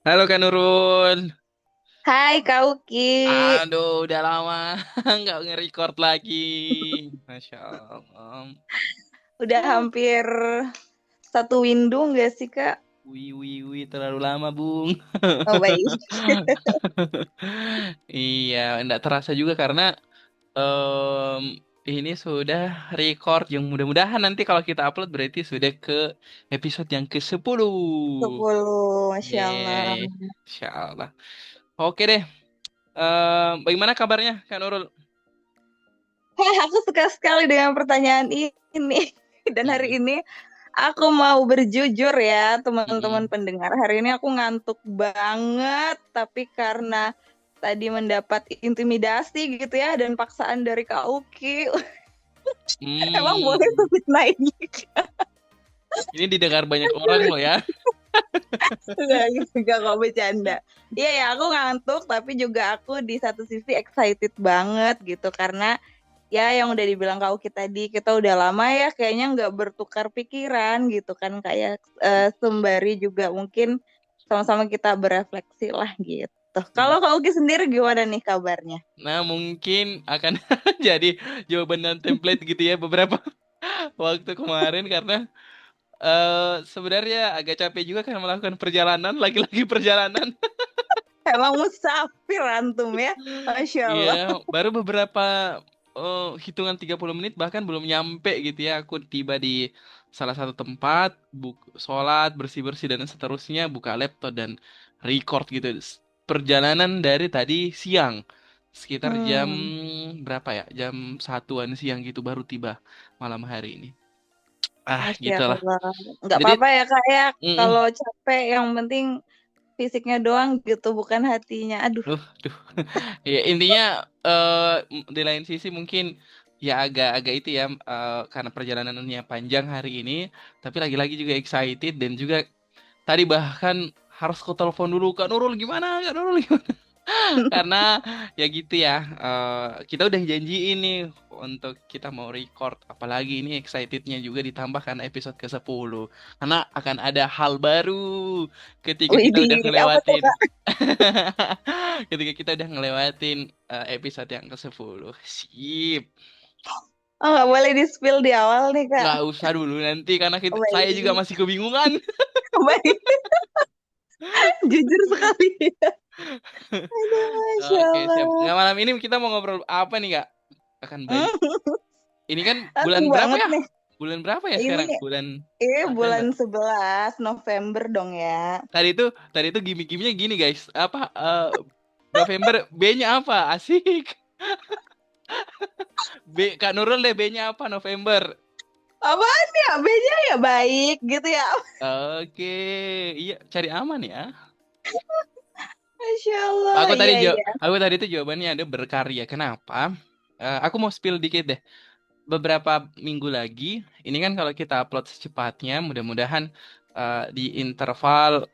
Halo Kak Nurul. Hai Kak Uki, Aduh, udah lama nggak nge-record lagi. Masya Allah. udah hampir satu windu nggak sih Kak? Wih, wih, wih, terlalu lama, Bung. Oh baik. Iya, nggak terasa juga karena em, ini sudah record yang mudah-mudahan nanti kalau kita upload berarti sudah ke episode yang ke-10. 10, Masya Allah. Yeay, Insya Allah. Oke deh, bagaimana kabarnya Kak Nurul? Aku suka sekali dengan pertanyaan ini. Dan Hmm. hari ini aku mau berjujur ya teman-teman Mm-mm. pendengar. Hari ini aku ngantuk banget, tapi karena tadi mendapat intimidasi gitu ya dan paksaan dari Kak Uki. Emang boleh Hmm. tuh fitnah ini? Ini didengar banyak orang loh ya. Enggak gitu, enggak kok bercanda. Iya ya, aku ngantuk, tapi juga aku di satu sisi excited banget gitu. Karena ya yang udah dibilang kau kita tadi, kita udah lama ya kayaknya nggak bertukar pikiran gitu kan. Kayak sembari juga mungkin sama-sama kita berefleksi lah gitu. Kalau kau Uki sendiri gimana nih kabarnya? Nah, mungkin akan jadi jawaban dan template gitu ya beberapa waktu kemarin karena sebenarnya agak capek juga kan melakukan perjalanan, lagi-lagi perjalanan. Emang musafir antum ya? Masya Iya, Allah. baru beberapa hitungan 30 menit bahkan belum nyampe gitu ya. Aku tiba di salah satu tempat, sholat, bersih-bersih dan seterusnya, buka laptop dan record gitu. Perjalanan dari tadi siang, sekitar jam Hmm, berapa ya? Jam satuan siang gitu baru tiba malam hari ini. Ah, Masya gitulah. Allah. Nggak Jadi, apa-apa ya Kak ya. mm-mm. Kalau capek yang penting fisiknya doang gitu, bukan hatinya. Aduh, Duh. Ya, intinya di lain sisi mungkin ya agak-agak itu ya karena perjalanannya panjang hari ini, tapi lagi-lagi juga excited dan juga tadi bahkan harus ku telepon dulu Kak Nurul gimana Kak Nurul gimana? Karena ya gitu ya kita udah janjiin nih untuk kita mau record apalagi ini excitednya juga ditambah karena episode ke-10 karena akan ada hal baru ketika kita udah widih, apa tuh ngelewatin Kak? ketika kita udah ngelewatin episode yang ke-10. Sip. Oh, nggak boleh di-spill di awal nih Kak. Nggak usah dulu nanti karena Oh, saya juga baik, masih kebingungan. baik, jujur sekali. Aduh, Masya Oke, siap. Allah. Nah, malam ini kita mau ngobrol apa nih, Kak? Akan Hmm, banyak. Ini kan bulan asik berapa banget ya? nih. Bulan berapa ya Ini sekarang? Bulan bulan November. 11 November dong ya. Tadi itu gimmick-gimmicknya gini, guys. Apa November B-nya apa? Asik. Kak Nurul deh B-nya apa November? Apaan ya? B-nya ya baik gitu ya. Oke, iya cari aman ya. Masya Allah. Iya, iya. Aku tadi itu jawabannya ada berkarya. Kenapa? Aku mau spill dikit deh. Beberapa minggu lagi, ini kan kalau kita upload secepatnya, mudah-mudahan di interval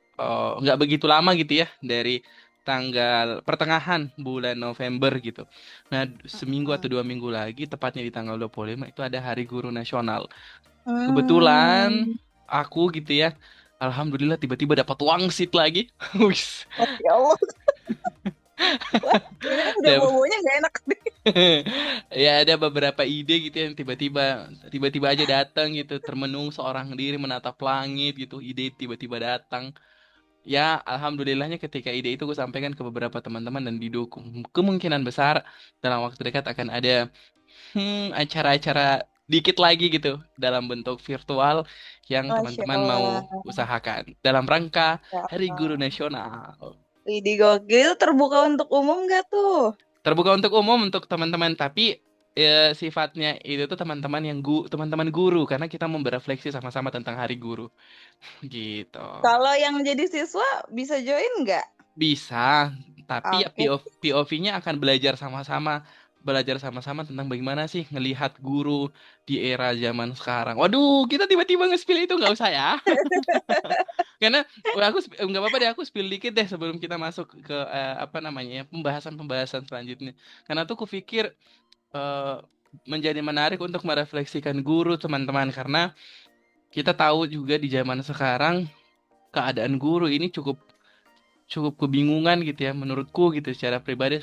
nggak begitu lama gitu ya dari tanggal pertengahan bulan November gitu. Nah, seminggu atau Hmm. 2 minggu lagi, tepatnya di tanggal 25 itu ada Hari Guru Nasional. Kebetulan Hmm. aku gitu ya, alhamdulillah tiba-tiba dapat wangsit lagi. Wis. Masya Allah. Wah, ini udah bau-baunya gak enak. Ya ada beberapa ide gitu yang tiba-tiba aja datang gitu termenung seorang diri menatap langit gitu ide tiba-tiba datang ya alhamdulillahnya ketika ide itu gue sampaikan ke beberapa teman-teman dan didukung kemungkinan besar dalam waktu dekat akan ada acara-acara dikit lagi gitu dalam bentuk virtual yang Masya teman-teman mau Allah. usahakan dalam rangka Ya Hari Guru Allah. Nasional. Widih gokil, itu terbuka untuk umum gak tuh? Terbuka untuk umum untuk teman-teman, tapi sifatnya itu tuh teman-teman guru karena kita mau berefleksi sama-sama tentang Hari Guru gitu. Kalau yang jadi siswa bisa join nggak? Bisa, tapi ya Oke. POV-nya akan belajar sama-sama tentang bagaimana sih ngelihat guru di era zaman sekarang. Waduh, kita tiba-tiba nge-spill itu nggak usah ya. Karena nggak apa-apa deh aku spill dikit deh sebelum kita masuk ke apa namanya ya, pembahasan-pembahasan selanjutnya. Karena tuh kupikir eh, menjadi menarik untuk merefleksikan guru teman-teman karena kita tahu juga di zaman sekarang keadaan guru ini cukup cukup kebingungan gitu ya menurutku gitu secara pribadi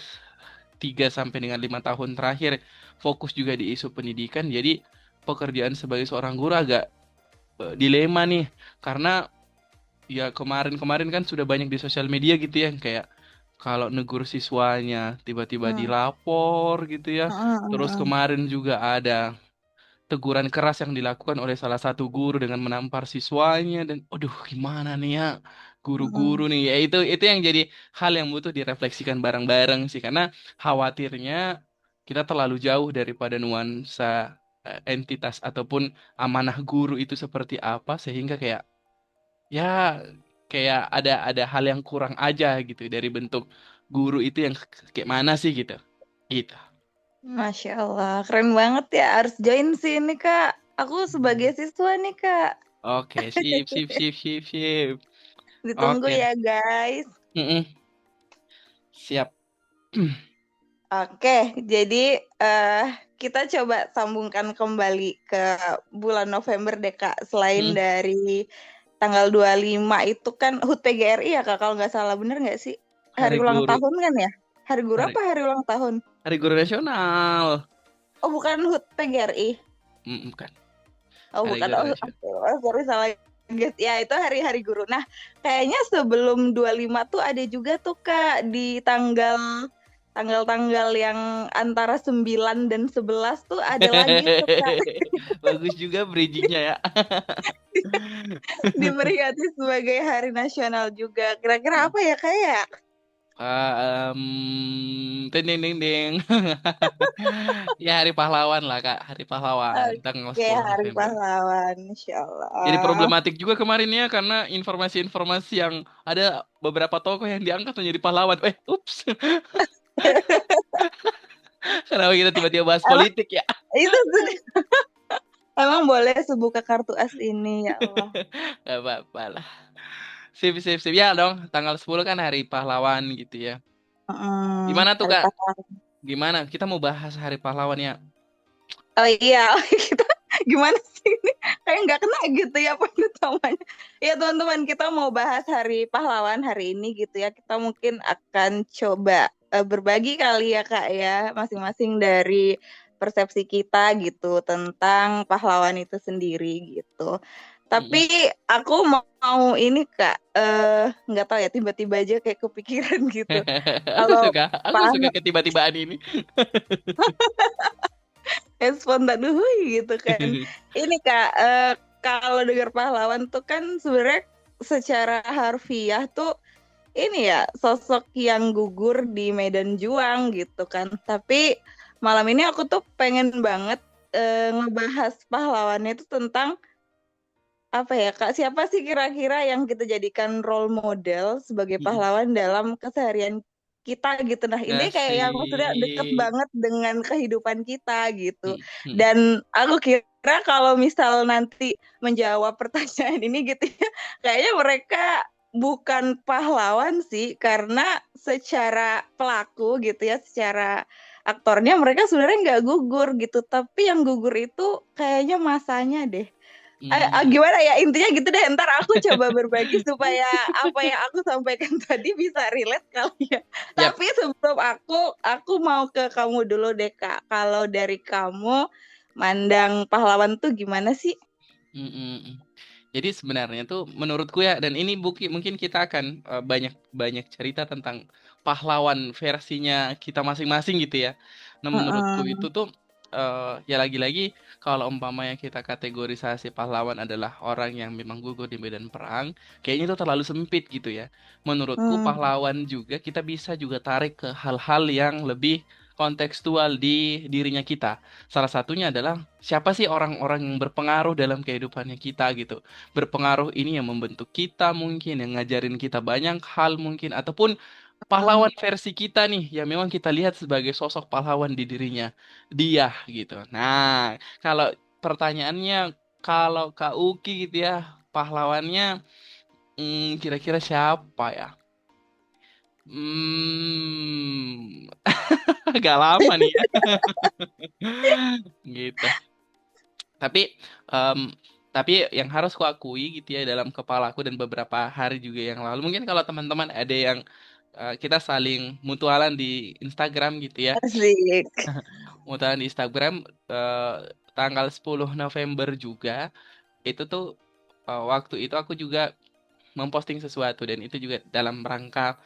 3 sampai dengan 5 tahun terakhir fokus juga di isu pendidikan. Jadi pekerjaan sebagai seorang guru agak dilema nih karena ya kemarin-kemarin kan sudah banyak di sosial media gitu ya kayak kalau negur siswanya tiba-tiba Hmm. dilapor gitu ya. Hmm, Terus hmm, kemarin juga ada teguran keras yang dilakukan oleh salah satu guru dengan menampar siswanya dan aduh gimana nih ya guru-guru hmm. nih ya itu yang jadi hal yang butuh direfleksikan bareng-bareng sih karena khawatirnya kita terlalu jauh daripada nuansa entitas ataupun amanah guru itu seperti apa sehingga ya kayak ada hal yang kurang aja gitu dari bentuk guru itu yang kayak mana sih gitu gitu. Masya Allah, keren banget ya. Harus join sih ini Kak. Aku sebagai siswa nih Kak. Oke, sip, sip, sip, sip, sip. Ditunggu Oke. ya guys. Mm-mm. Siap. Oke, jadi eh kita coba sambungkan kembali ke bulan November deh Kak. Selain Mm. dari tanggal 25 itu kan HUT PGRI ya Kak, kalau nggak salah bener nggak sih? Hari Hari ulang Guru. tahun kan ya? Hari guru Hari apa hari ulang tahun? Hari Guru Nasional. Oh bukan HUT PGRI. Bukan. Oh Hari bukan, Guru oh, Nasional. sorry salah. Guys. Ya itu hari-hari guru. Nah kayaknya sebelum 25 tuh ada juga tuh Kak di tanggal-tanggal yang antara 9 dan 11 tuh ada lagi tuh Kak Bagus juga bridgingnya ya. diperingati sebagai hari nasional juga. Kira-kira apa ya Kak ya? Ding ding ding ding. Ya Hari Pahlawan lah Kak, Hari Pahlawan tanggal Oke, 10 Hari November. Pahlawan, Insya Jadi Allah. problematik juga kemarin ya karena informasi-informasi yang ada beberapa tokoh yang diangkat menjadi pahlawan. Ups. Kenapa kita tiba-tiba bahas Emang politik ya? itu sudah, emang boleh sebuka kartu as ini ya Allah. Gak apa-apa lah. Sip, sip, sip. Ya dong, tanggal 10 kan Hari Pahlawan gitu ya. Gimana tuh Hari Kak? Pahlawan. Gimana? Kita mau bahas Hari Pahlawan ya. Oh iya, kita gimana sih ini? Kayak nggak kena gitu ya poin utamanya. Ya teman-teman, kita mau bahas Hari Pahlawan hari ini gitu ya. Kita mungkin akan coba berbagi kali ya Kak ya, masing-masing dari persepsi kita gitu tentang pahlawan itu sendiri gitu. Mm-mm. Tapi aku mau ini Kak, nggak tahu ya tiba-tiba aja kayak kepikiran gitu. Aku Kalau suka, aku suka ketiba-tibaan ini. spontan gitu kan. Ini Kak, kalau dengar pahlawan tuh kan sebenarnya secara harfiah tuh ini ya sosok yang gugur di medan juang gitu kan. Tapi malam ini aku tuh pengen banget ngebahas pahlawannya itu tentang apa ya Kak, siapa sih kira-kira yang kita jadikan role model sebagai Mm-mm. pahlawan dalam keseharian kita gitu. Nah, ini kayak yang maksudnya deket Asik. banget dengan kehidupan kita gitu. Mm-mm. Dan aku kira kalau misal nanti menjawab pertanyaan ini gitu ya, kayaknya mereka bukan pahlawan sih karena secara pelaku gitu ya, secara aktornya mereka sebenarnya nggak gugur gitu, tapi yang gugur itu kayaknya masanya deh. Mm. Gimana ya intinya gitu deh, ntar aku coba berbagi supaya apa yang aku sampaikan tadi bisa relate kali ya. Yap. Tapi sebelum aku mau ke kamu dulu deh Kak. Kalau dari kamu mandang pahlawan tuh gimana sih? Mm-mm. Jadi sebenarnya tuh menurutku ya dan ini mungkin kita akan banyak banyak cerita tentang pahlawan versinya kita masing-masing gitu ya. Nah menurutku itu Mm-mm. tuh ya lagi-lagi kalau umpamanya kita kategorisasi pahlawan adalah orang yang memang gugur di medan perang, kayaknya itu terlalu sempit gitu ya. Menurutku Hmm. pahlawan juga kita bisa juga tarik ke hal-hal yang lebih kontekstual di dirinya kita. Salah satunya adalah siapa sih orang-orang yang berpengaruh dalam kehidupannya kita gitu. Berpengaruh ini yang membentuk kita mungkin, yang ngajarin kita banyak hal mungkin, ataupun pahlawan versi kita nih, yang memang kita lihat sebagai sosok pahlawan di dirinya dia gitu. Nah, kalau pertanyaannya, kalau Kak Uki gitu ya, pahlawannya kira-kira siapa ya? Hmm, agak lama nih ya, gitu. Tapi em, Tapi yang harus kuakui gitu ya dalam kepalaku dan beberapa hari juga yang lalu, mungkin kalau teman-teman ada yang kita saling mutualan di Instagram gitu ya, Asik. mutualan di Instagram tanggal 10 November juga itu tuh waktu itu aku juga memposting sesuatu dan itu juga dalam rangka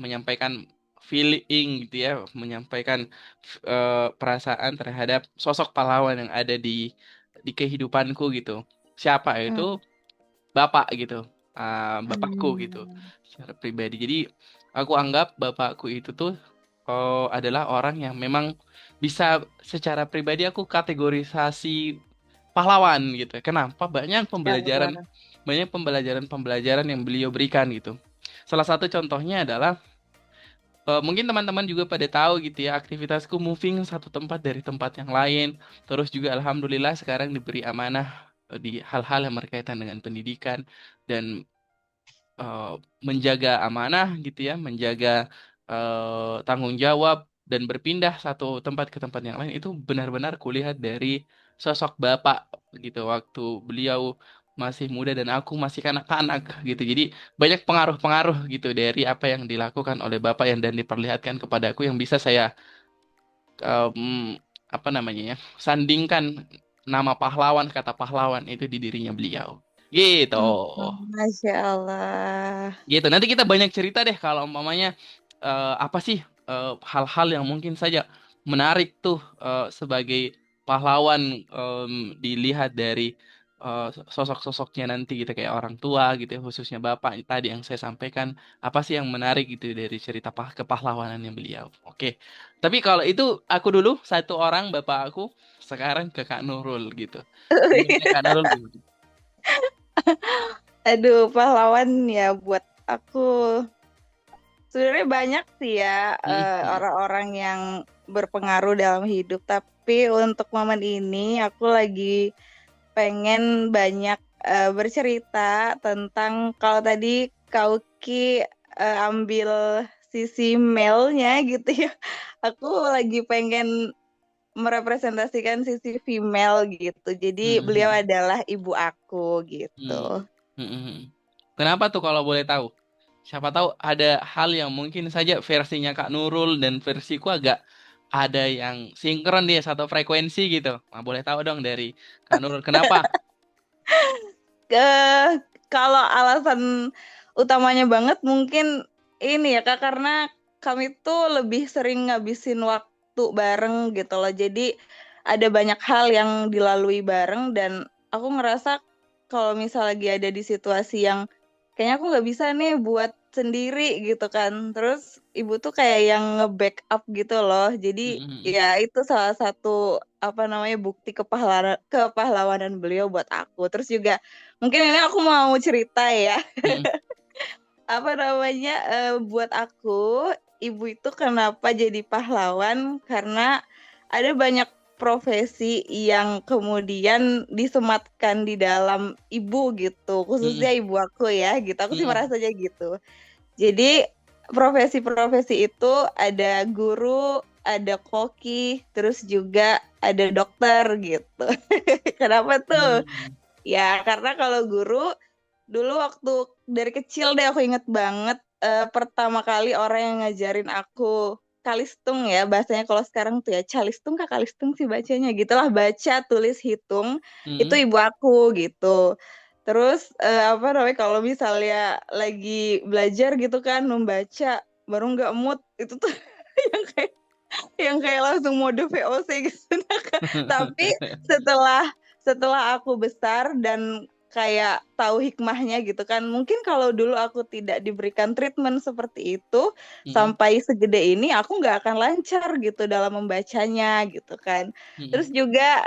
menyampaikan feeling gitu ya, menyampaikan perasaan terhadap sosok pahlawan yang ada di kehidupanku gitu. Siapa itu? Hmm. Bapak gitu, bapakku gitu Hmm. secara pribadi. Jadi aku anggap bapakku itu tuh adalah orang yang memang bisa secara pribadi aku kategorisasi pahlawan gitu. Kenapa? Ya Allah. Banyak pembelajaran yang beliau berikan gitu. Salah satu contohnya adalah mungkin teman-teman juga pada tahu gitu ya, aktivitasku moving satu tempat dari tempat yang lain. Terus juga alhamdulillah sekarang diberi amanah di hal-hal yang berkaitan dengan pendidikan dan eh, menjaga amanah gitu ya, menjaga tanggung jawab dan berpindah satu tempat ke tempat yang lain itu benar-benar kulihat dari sosok bapak gitu waktu beliau masih muda dan aku masih kanak-kanak gitu. Jadi banyak pengaruh-pengaruh gitu dari apa yang dilakukan oleh bapak yang dan diperlihatkan kepadaku yang bisa saya apa namanya ya, sandingkan nama pahlawan, kata pahlawan itu di dirinya beliau. Gitu. Hmm. Masya Allah. Gitu. Nanti kita banyak cerita deh kalau umpamanya apa sih hal-hal yang mungkin saja menarik tuh sebagai pahlawan dilihat dari sosok-sosoknya nanti gitu kayak orang tua gitu ya, khususnya bapak tadi yang saya sampaikan apa sih yang menarik gitu dari cerita kepahlawanannya beliau. Oke. Tapi kalau itu aku dulu satu orang bapak aku sekarang ke Kak Nurul gitu. Menurutnya Kak Nurul gimana? Aduh, pahlawan ya buat aku. Sebenarnya banyak sih ya Mm-mm. orang-orang yang berpengaruh dalam hidup. Tapi untuk momen ini aku lagi pengen banyak bercerita tentang kalau tadi Kauki ambil sisi male-nya gitu ya. Aku lagi pengen merepresentasikan sisi female gitu. Jadi beliau Mm-mm. adalah ibu aku Hmm. gitu. Mm-mm. Kenapa tuh kalau boleh tahu? Siapa tahu ada hal yang mungkin saja versinya Kak Nurul dan versiku agak ada yang sinkron dia satu frekuensi gitu. Nah, boleh tahu dong dari Kak Nurul kenapa? Ke kalau alasan utamanya banget mungkin ini ya Kak, karena kami tuh lebih sering ngabisin waktu bareng gitu loh. Jadi ada banyak hal yang dilalui bareng dan aku ngerasa kalau misal lagi ada di situasi yang kayaknya aku nggak bisa nih buat sendiri gitu kan. Terus ibu tuh kayak yang nge-backup gitu loh. Jadi Mm-mm. ya itu salah satu apa namanya bukti kepahlawanan beliau buat aku. Terus juga mungkin ini aku mau cerita ya. Mm-mm. Apa namanya buat aku ibu itu kenapa jadi pahlawan karena ada banyak profesi yang kemudian disematkan di dalam ibu gitu, Mm-mm. khususnya ibu aku ya gitu. Aku sih Mm-mm. merasanya gitu. Jadi profesi-profesi itu ada guru, ada koki, terus juga ada dokter gitu. Kenapa tuh? Mm-mm. Ya, karena kalau guru dulu waktu dari kecil deh aku inget banget pertama kali orang yang ngajarin aku kalistung ya bahasanya kalau sekarang tuh ya calistung kak kalistung sih bacanya gitulah baca tulis hitung itu Mm-mm. ibu aku gitu. Terus apa namanya kalau misalnya lagi belajar gitu kan membaca baru nggak mood itu tuh yang kayak langsung mode VOC gitu. Nah, tapi setelah setelah aku besar dan kayak tahu hikmahnya gitu kan. Mungkin kalau dulu aku tidak diberikan treatment seperti itu, Mm-mm. sampai segede ini aku nggak akan lancar gitu dalam membacanya gitu kan. Terus Mm-mm. juga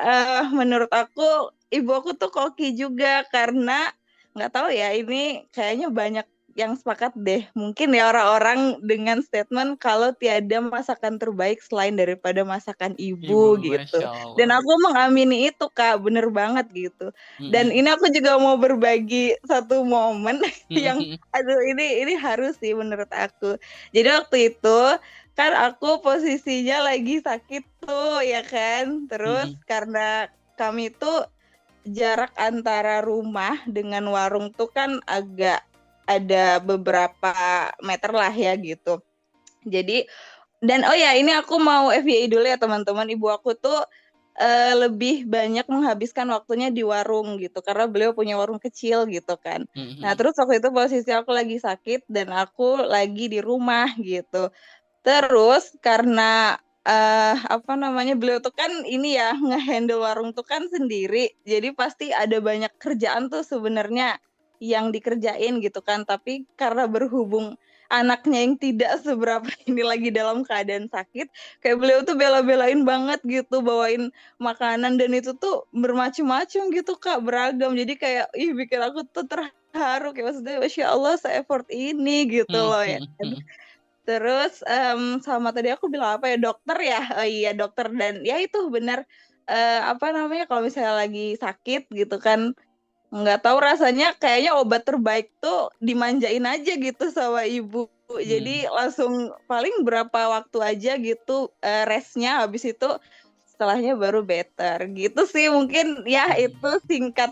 menurut aku ibu aku tuh koki juga karena nggak tahu ya ini kayaknya banyak yang sepakat deh. Mungkin ya orang-orang dengan statement kalau tiada masakan terbaik selain daripada masakan Ibu, ibu gitu. Masya Dan Allah. aku mengamini itu Kak, bener banget gitu. Dan Mm-mm. ini aku juga mau berbagi satu momen yang Mm-mm. aduh ini harus sih menurut aku. Jadi waktu itu kan aku posisinya lagi sakit tuh ya kan. Terus Mm-mm. karena kami tuh jarak antara rumah dengan warung tuh kan agak ada beberapa meter lah ya gitu. Jadi dan oh ya ini aku mau FYI dulu ya teman-teman, ibu aku tuh lebih banyak menghabiskan waktunya di warung gitu karena beliau punya warung kecil gitu kan. Nah, Mhm. terus waktu itu posisi aku lagi sakit dan aku lagi di rumah gitu. Terus karena apa namanya beliau tuh kan ini ya ngehandle warung tuh kan sendiri, jadi pasti ada banyak kerjaan tuh sebenarnya yang dikerjain gitu kan. Tapi karena berhubung anaknya yang tidak seberapa ini lagi dalam keadaan sakit, kayak beliau tuh bela-belain banget gitu bawain makanan dan itu tuh bermacam-macam gitu Kak, beragam. Jadi kayak ih bikin aku tuh terharu kayak maksudnya Masya Allah se-effort ini gitu Mhm loh ya. mhm mhm. Terus sama tadi aku bilang apa ya dokter ya, oh iya dokter dan ya itu benar apa namanya kalau misalnya lagi sakit gitu kan nggak tahu rasanya kayaknya obat terbaik tuh dimanjain aja gitu sama ibu. Mmm. Jadi langsung paling berapa waktu aja gitu restnya habis itu setelahnya baru better gitu sih mungkin ya itu Mhm. singkat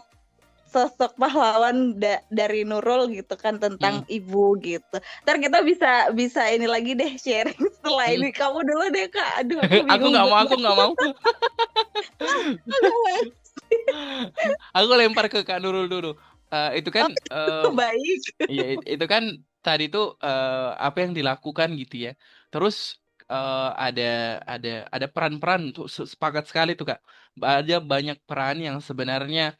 sosok pahlawan dari Nurul gitu kan Mhm. tentang ibu gitu. Ntar kita bisa bisa ini lagi deh sharing setelah Mhm. ini. Kamu dulu deh Kak. Aduh aku Aku bingung nggak mau aku banget. nggak mau. Aku lempar ke Kak Nurul dulu. Itu kan, Oh, baik. iya itu kan tadi tuh, apa yang dilakukan gitu ya. Terus, ada peran-peran tuh sepakat sekali tuh, Kak. Ada banyak peran yang sebenarnya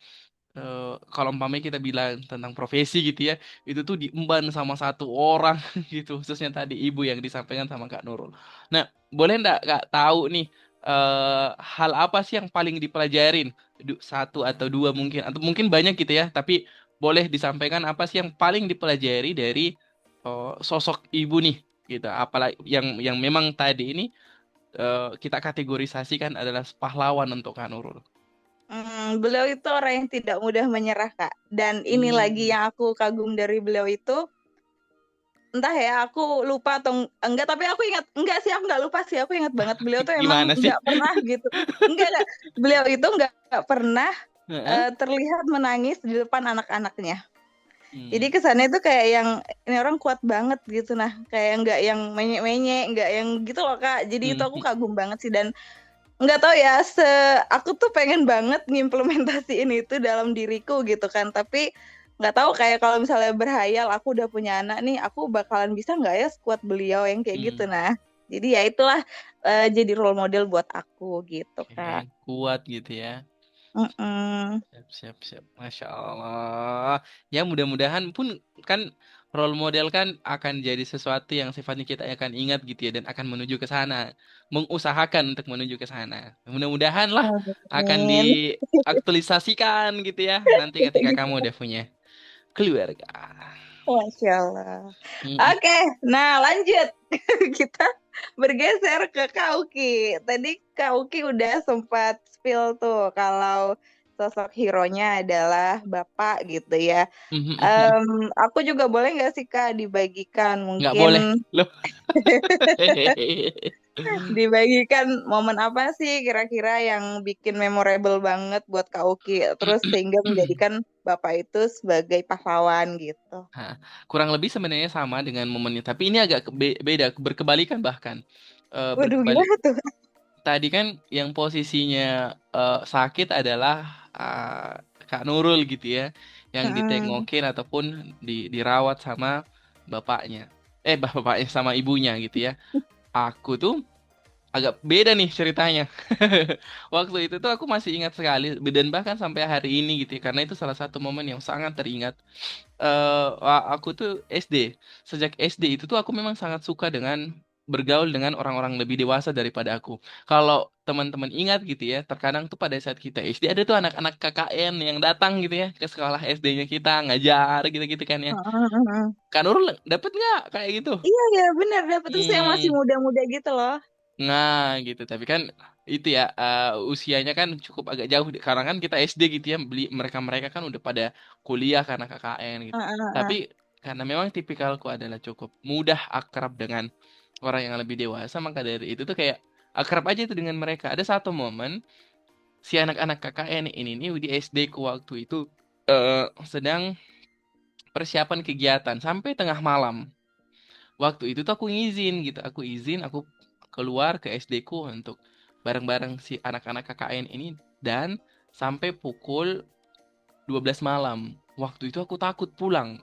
kalau umpamanya kita bilang tentang profesi gitu ya, itu tuh diemban sama satu orang gitu, khususnya tadi ibu yang disampaikan sama Kak Nurul. Nah, boleh nggak Kak tahu nih, hal apa sih yang paling dipelajarin? Satu atau dua mungkin, atau mungkin banyak gitu ya, tapi boleh disampaikan apa sih yang paling dipelajari dari sosok ibu nih, gitu. Apalagi yang memang tadi ini kita kategorisasikan adalah pahlawan untuk Kak Nurul. Beliau itu orang yang tidak mudah menyerah Kak. Dan ini lagi Hmm. yang aku kagum dari beliau itu entah ya aku lupa atau enggak tapi aku ingat enggak sih aku enggak lupa sih aku ingat banget beliau tuh emang Gimana sih? enggak pernah gitu enggak beliau itu enggak pernah Heeh. terlihat menangis di depan anak-anaknya. Jadi Hmm. kesannya tuh kayak yang ini orang kuat banget gitu nah kayak nggak yang menyek-menyek nggak yang gitu loh Kak. Jadi itu aku Mhm. kagum banget sih dan nggak tahu ya aku tuh pengen banget ngimplementasiin itu dalam diriku gitu kan tapi nggak tahu kayak kalau misalnya berhayal aku udah punya anak nih aku bakalan bisa nggak ya sekuat beliau yang kayak gitu Mmm. nah jadi ya itulah jadi role model buat aku gitu Oke, Kak. kuat gitu ya. Mm-mm. Siap siap siap. Masya Allah. Ya mudah-mudahan pun kan role model kan akan jadi sesuatu yang sifatnya kita akan ingat gitu ya dan akan menuju ke sana. Mengusahakan untuk menuju ke sana. Mudah-mudahan lah akan Amin. diaktualisasikan gitu ya nanti ketika kamu udah punya keluarga. Masya Allah. Mhm. Oke, nah lanjut. Kita bergeser ke Kauki. Tadi Kauki udah sempat spill tuh kalau sosok hero-nya adalah Bapak gitu ya. Mhm mhm. Aku juga boleh nggak sih Kak dibagikan Nggak boleh. mungkin Loh. dibagikan momen apa sih kira-kira yang bikin memorable banget buat Kauki terus sehingga menjadikan Bapak itu sebagai pahlawan gitu. Nah, kurang lebih sebenarnya sama dengan momennya, tapi ini agak beda, berkebalikan bahkan. Waduh, Berkebalik. gimana tuh? Tadi kan yang posisinya sakit adalah uh, Kak Nurul gitu ya, yang Mm-mm. ditengokin ataupun dirawat sama bapaknya. Bapaknya sama ibunya gitu ya. Aku tuh agak beda nih ceritanya. Waktu itu tuh aku masih ingat sekali dan bahkan sampai hari ini gitu ya, karena itu salah satu momen yang sangat teringat. Aku tuh SD. Sejak SD itu tuh aku memang sangat suka dengan bergaul dengan orang-orang lebih dewasa daripada aku. Kalau teman-teman ingat gitu ya, terkadang tuh pada saat kita SD ada tuh anak-anak KKN yang datang gitu ya ke sekolah SD-nya kita ngajar gitu-gitu kan ya. Mm-mm. Kan Nurul dapet nggak kayak gitu? Iya ya benar dapat terus yang masih Hmm. muda-muda gitu loh. Nah, gitu. Tapi kan itu ya usianya kan cukup agak jauh karena kan kita SD gitu ya, beli mereka-mereka kan udah pada kuliah karena KKN gitu. Tapi Heeh. karena memang tipikalku adalah cukup mudah akrab dengan orang yang lebih dewasa, maka dari itu tuh kayak akrab aja tuh dengan mereka. Ada satu momen si anak-anak KKN ini nih di SD ku waktu itu sedang persiapan kegiatan sampai tengah malam. Waktu itu tuh aku ngizin gitu, aku keluar ke SD ku untuk bareng-bareng si anak-anak KKN ini dan sampai pukul 12 malam. Waktu itu aku takut pulang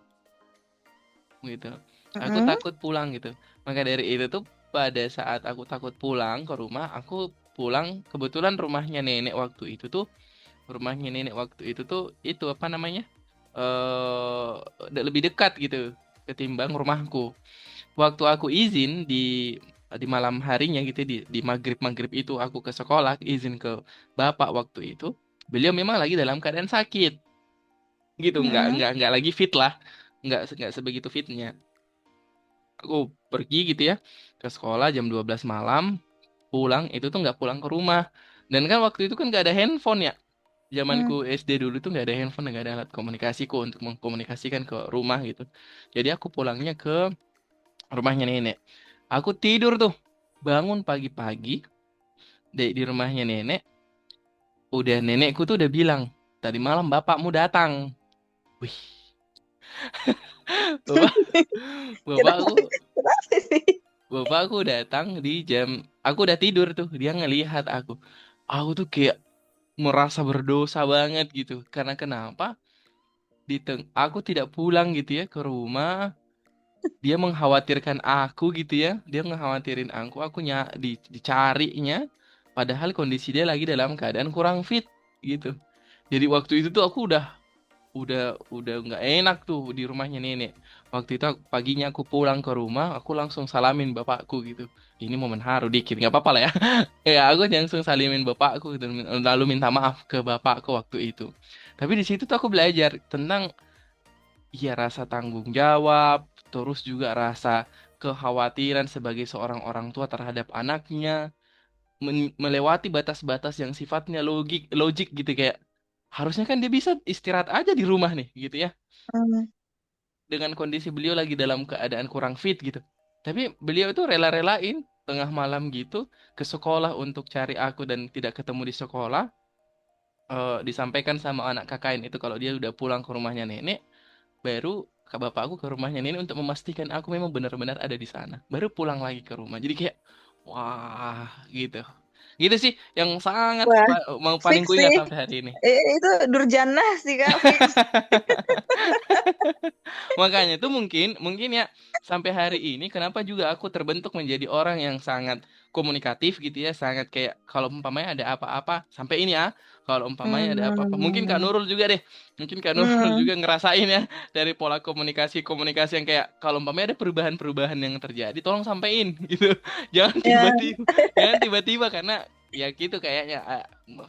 gitu. Aku Mm-mm. takut pulang gitu. Maka dari itu tuh pada saat aku takut pulang ke rumah, aku pulang kebetulan rumahnya nenek waktu itu apa namanya? eh Lebih dekat gitu ketimbang rumahku. Waktu aku izin di malam harinya gitu di maghrib itu aku ke sekolah izin ke bapak waktu itu, beliau memang lagi dalam keadaan sakit gitu, Mm-mm. nggak lagi fit lah, nggak sebegitu fitnya. Aku pergi gitu ya ke sekolah jam 12 malam, pulang itu tuh nggak pulang ke rumah. Dan kan waktu itu kan nggak ada handphone ya. Zamanku Mm. SD dulu tuh nggak ada handphone, nggak ada alat komunikasiku untuk mengkomunikasikan ke rumah gitu. Jadi aku pulangnya ke rumahnya nenek. Aku tidur tuh, bangun pagi-pagi di rumahnya nenek. Udah nenekku tuh udah bilang, tadi malam bapakmu datang. Wih, bapak, Kenapa? bapakku, Kenapa sih? bapakku datang di jam, aku udah tidur tuh, dia ngelihat aku. Aku tuh kayak merasa berdosa banget gitu. Karena kenapa? Aku tidak pulang gitu ya ke rumah. Dia mengkhawatirkan aku gitu ya. Dia ngekhawatirin dicarinya. Padahal kondisi dia lagi dalam keadaan kurang fit gitu. Jadi waktu itu tuh aku udah nggak enak tuh di rumahnya nenek. Waktu itu paginya aku pulang ke rumah, aku langsung salamin bapakku gitu. Ini momen haru dikit, nggak apa-apa lah ya. Ya aku langsung salamin bapakku gitu, lalu minta maaf ke bapakku waktu itu. Tapi di situ tuh aku belajar tentang ya rasa tanggung jawab, terus juga rasa kekhawatiran sebagai seorang orang tua terhadap anaknya, melewati batas-batas yang sifatnya logik gitu kayak harusnya kan dia bisa istirahat aja di rumah nih gitu ya, Mm. dengan kondisi beliau lagi dalam keadaan kurang fit gitu. Tapi beliau itu rela-relain tengah malam gitu ke sekolah untuk cari aku dan tidak ketemu di sekolah. Disampaikan sama anak KKN itu kalau dia udah pulang ke rumahnya nenek, baru ke bapak aku ke rumahnya nenek untuk memastikan aku memang benar-benar ada di sana. Baru pulang lagi ke rumah. Jadi kayak wah gitu. Gitu sih yang sangat Wah, mau paling fix kuingat sih. sampai hari ini. Itu Durjannah sih Kak, fix. Makanya itu mungkin mungkin ya sampai hari ini kenapa juga aku terbentuk menjadi orang yang sangat komunikatif gitu ya, sangat kayak kalau umpamanya ada apa-apa sampai ini ya, kalau umpamanya ada apa-apa mungkin Kak Hmm. Nurul juga deh. Mungkin Kak Nurul Hmm. juga ngerasain ya dari pola komunikasi yang kayak kalau umpamanya ada perubahan-perubahan yang terjadi tolong sampein gitu. Jangan Ya. tiba-tiba jangan tiba-tiba karena ya gitu kayaknya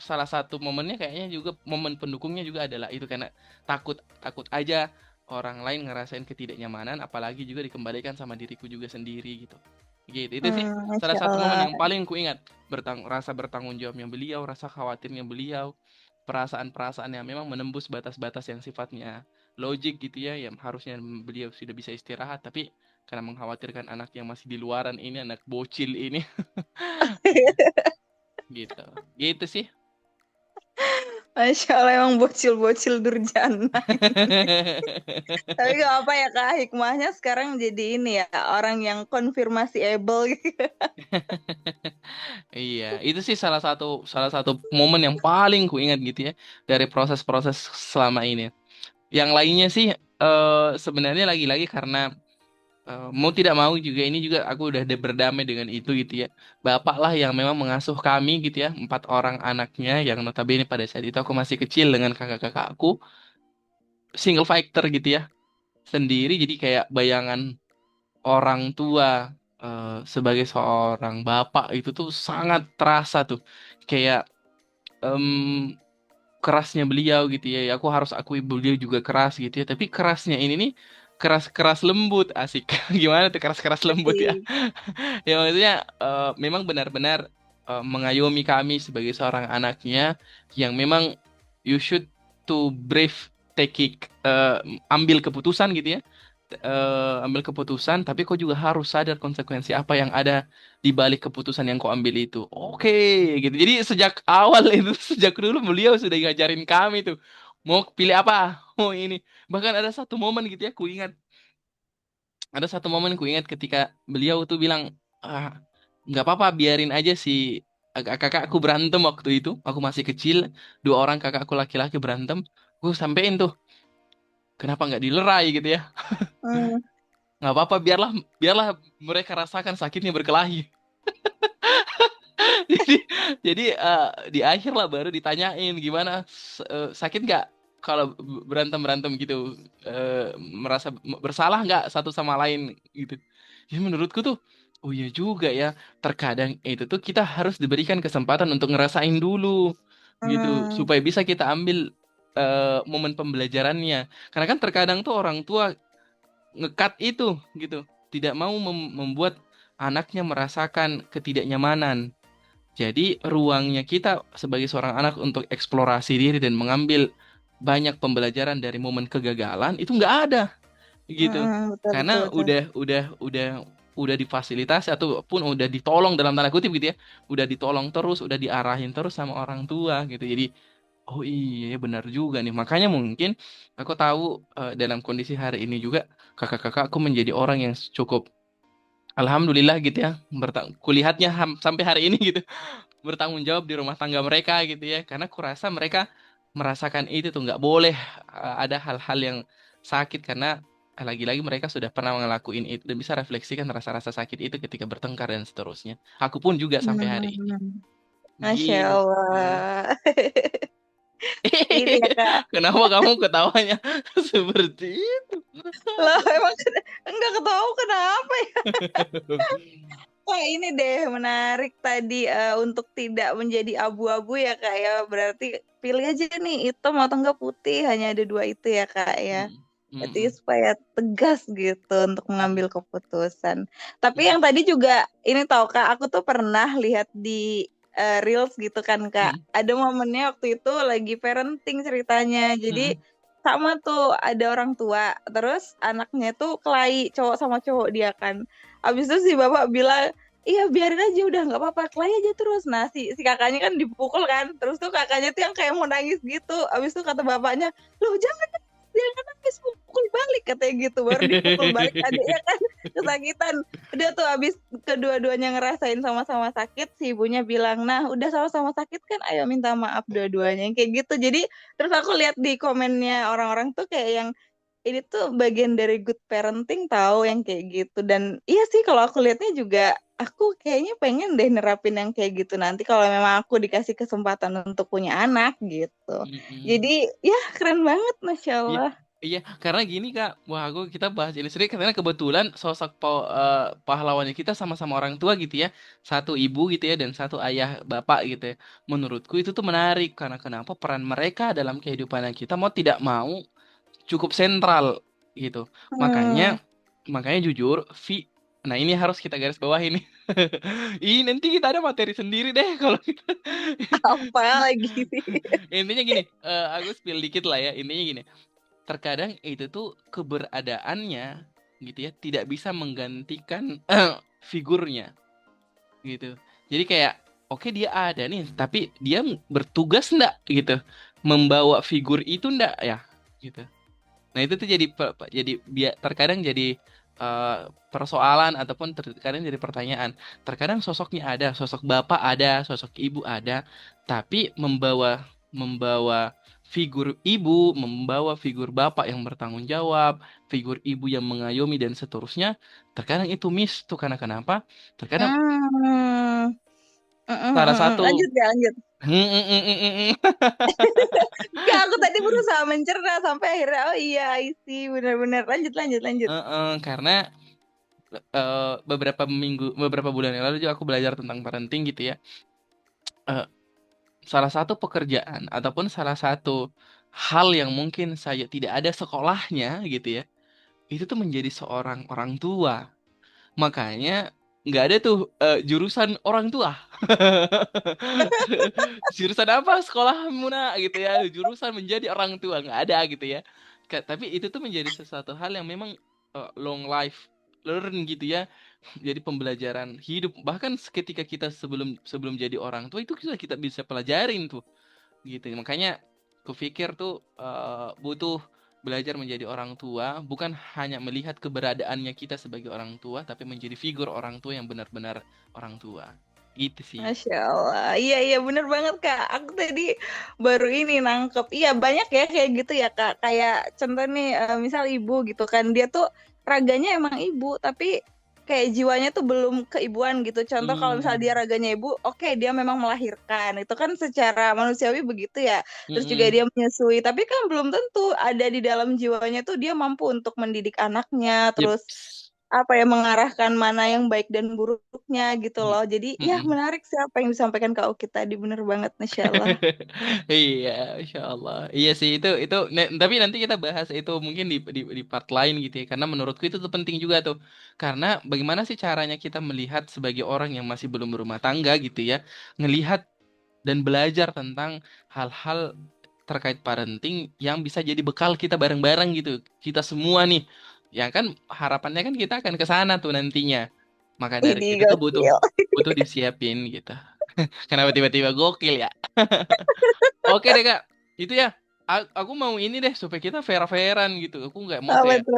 salah satu momennya kayaknya juga momen pendukungnya juga adalah itu karena takut takut aja orang lain ngerasain ketidaknyamanan apalagi juga dikembalikan sama diriku juga sendiri gitu gitu itu sih salah Masya satu momen Allah. yang paling ku ingat, rasa bertanggung jawabnya beliau, rasa khawatirnya beliau, perasaan-perasaan yang memang menembus batas-batas yang sifatnya logik gitu ya yang harusnya beliau sudah bisa istirahat tapi karena mengkhawatirkan anak yang masih di luaran ini, anak bocil ini. Gitu gitu sih. Masya Allah, emang bocil-bocil Durjana. Tapi gak apa ya Kak, hikmahnya sekarang jadi ini ya, orang yang konfirmasi able gitu. Iya, itu sih salah satu momen yang paling ku ingat gitu ya dari proses-proses selama ini. Yang lainnya sih sebenarnya lagi-lagi karena mau tidak mau juga ini juga aku udah berdamai dengan itu gitu ya. Bapak lah yang memang mengasuh kami gitu ya, 4 orang anaknya yang notabene pada saat itu aku masih kecil dengan kakak-kakakku, single factor gitu ya, sendiri jadi kayak bayangan orang tua sebagai seorang bapak itu tuh sangat terasa tuh kayak em, kerasnya beliau gitu ya. Aku harus akui beliau juga keras gitu ya. Tapi kerasnya ini nih keras-keras lembut asik. Gimana tuh keras-keras lembut ya? Asik. Ya maksudnya memang benar-benar mengayomi kami sebagai seorang anaknya yang memang you should to brave take it, ambil keputusan gitu ya ambil keputusan, tapi kau juga harus sadar konsekuensi apa yang ada di balik keputusan yang kau ambil itu. Oke, gitu. Jadi sejak awal itu, sejak dulu beliau sudah ngajarin kami tuh, mau pilih apa, mau ini. Bahkan ada satu momen gitu ya, ku ingat. Ada satu momen ku ingat ketika beliau tuh bilang, ah, nggak apa-apa, biarin aja si kakakku berantem waktu itu. Aku masih kecil, dua orang kakakku laki-laki berantem. Gue sampein tuh, kenapa nggak dilerai gitu ya? Hmm. Nggak apa-apa, biarlah biarlah mereka rasakan sakitnya berkelahi. Jadi di akhir lah baru ditanyain gimana, sakit nggak kalau berantem gitu, merasa bersalah nggak satu sama lain gitu. Jadi menurutku tuh, oh iya juga ya, terkadang itu tuh kita harus diberikan kesempatan untuk ngerasain dulu gitu Hmm. supaya bisa kita ambil momen pembelajarannya. Karena kan terkadang tuh orang tua ngekat itu gitu, tidak mau membuat anaknya merasakan ketidaknyamanan. Jadi ruangnya kita sebagai seorang anak untuk eksplorasi diri dan mengambil banyak pembelajaran dari momen kegagalan itu nggak ada gitu. Hmm. Betul, betul, Karena betul. udah difasilitasi ataupun udah ditolong dalam tanda kutip gitu ya. Udah ditolong terus, udah diarahin terus sama orang tua gitu. Jadi oh iya benar juga nih. Makanya mungkin aku tahu dalam kondisi hari ini juga kakak-kakakku menjadi orang yang cukup alhamdulillah gitu ya. Kulihatnya sampai hari ini gitu bertanggung jawab di rumah tangga mereka gitu ya, karena kurasa mereka merasakan itu tuh nggak boleh ada hal-hal yang sakit, karena lagi-lagi mereka sudah pernah ngelakuin itu dan bisa refleksikan rasa-rasa sakit itu ketika bertengkar dan seterusnya. Aku pun juga sampai hari ini Hmm. Masya gitu. Allah. Ini ya Kak. Kenapa kamu ketawanya seperti itu? Loh, emang enggak ketahu kenapa ya? Wah, ini deh menarik tadi, untuk tidak menjadi abu-abu ya Kak ya. Berarti pilih aja nih hitam atau enggak putih, hanya ada dua itu ya Kak ya. Mm, Berarti mm, supaya tegas gitu untuk mm, mengambil keputusan. Tapi mm, yang tadi juga ini tahu Kak, aku tuh pernah lihat di Reels gitu kan Kak. mm, Ada momennya waktu itu lagi parenting ceritanya. Jadi mm, sama tuh ada orang tua, terus anaknya tuh kelahi cowok sama cowok dia kan. Habis itu si bapak bilang, iya biarin aja udah nggak apa-apa, kelahi aja terus. Nah si kakaknya kan dipukul kan, terus tuh kakaknya tuh yang kayak mau nangis gitu. Habis itu kata bapaknya, loh jangan jangan nangis, pukul balik katanya gitu, baru dipukul balik adiknya kan kesakitan. Udah tuh habis kedua-duanya ngerasain sama-sama sakit, si ibunya bilang, nah udah sama-sama sakit kan, ayo minta maaf dua-duanya, yang kayak gitu. Jadi terus aku lihat di komennya orang-orang tuh kayak yang ini tuh bagian dari good parenting tahu yang kayak gitu. Dan iya sih kalau aku lihatnya juga aku kayaknya pengen deh nerapin yang kayak gitu nanti kalau memang aku dikasih kesempatan untuk punya anak gitu. mm, mm. Jadi ya keren banget, Masya Iya, Allah. iya, karena gini Kak, wah kita bahas ini sendiri karena kebetulan sosok pahlawannya kita sama-sama orang tua gitu ya, satu ibu gitu ya dan satu ayah bapak gitu ya. Menurutku itu tuh menarik karena kenapa peran mereka dalam kehidupan kita mau tidak mau cukup sentral gitu. Makanya Hmm, makanya jujur, nah ini harus kita garis bawah ini. Ih nanti kita ada materi sendiri deh kalau kita. apa lagi sih? Intinya gini, aku spill dikit lah ya. Intinya gini, terkadang itu tuh keberadaannya gitu ya tidak bisa menggantikan figurnya gitu. Jadi kayak oke dia ada nih tapi dia bertugas ndak gitu membawa figur itu ndak ya gitu. Nah itu tuh jadi jadi terkadang jadi persoalan ataupun terkadang jadi pertanyaan. Terkadang sosoknya ada, sosok bapak ada, sosok ibu ada, tapi membawa membawa figur ibu, membawa figur bapak yang bertanggung jawab, figur ibu yang mengayomi dan seterusnya. Terkadang itu miss tuh karena kenapa? Terkadang Hmm, salah satu. lanjut ya lanjut. Enggak, aku tadi berusaha mencerna sampai akhirnya oh iya I see, benar-benar lanjut lanjut lanjut. Karena beberapa bulan yang lalu juga aku belajar tentang parenting gitu ya. Eh, Salah satu pekerjaan ataupun salah satu hal yang mungkin saya tidak ada sekolahnya gitu ya, itu tuh menjadi seorang orang tua. Makanya nggak ada tuh jurusan orang tua. Jurusan apa sekolahmu nak gitu ya? Jurusan menjadi orang tua nggak ada gitu ya. Tapi itu tuh menjadi sesuatu hal yang memang long life learn gitu ya. Jadi pembelajaran hidup, bahkan ketika kita sebelum sebelum jadi orang tua itu kita bisa pelajarin tuh gitu. Makanya kupikir tuh butuh belajar menjadi orang tua, bukan hanya melihat keberadaannya kita sebagai orang tua, tapi menjadi figur orang tua yang benar-benar orang tua. Gitu sih. Masya Allah. Iya, iya bener banget Kak. Aku tadi baru ini nangkep. Iya banyak ya kayak gitu ya Kak. Kayak contoh nih, misal ibu gitu kan. Dia tuh raganya emang ibu, tapi kayak jiwanya tuh belum keibuan gitu. Contoh kalau misal dia Hmm. raganya ibu, oke dia memang melahirkan. Itu kan secara manusiawi begitu ya. Terus juga Mm-mm. dia menyusui. Tapi kan belum tentu ada di dalam jiwanya tuh dia mampu untuk mendidik anaknya. Terus Yeps. apa ya, mengarahkan mana yang baik dan buruknya gitu Mm. loh. Jadi ya Mm-mm. menarik sih apa yang disampaikan Kak Uki tadi, bener banget, Masya Allah. Iya, insya Allah. Iya sih itu. Tapi nanti kita bahas itu mungkin di part lain gitu ya. Karena menurutku itu tuh penting juga tuh. Karena bagaimana sih caranya kita melihat sebagai orang yang masih belum berumah tangga gitu ya, ngelihat dan belajar tentang hal-hal terkait parenting yang bisa jadi bekal kita bareng-bareng gitu. Kita semua nih, ya kan harapannya kan kita akan ke sana tuh nantinya. Maka dari Ini itu tuh butuh gokil. butuh disiapin gitu. Kenapa tiba-tiba gokil ya? Oke deh Kak, itu ya. Aku mau ini deh supaya kita fair-fairan gitu. Aku nggak mau Apa kayak tuh?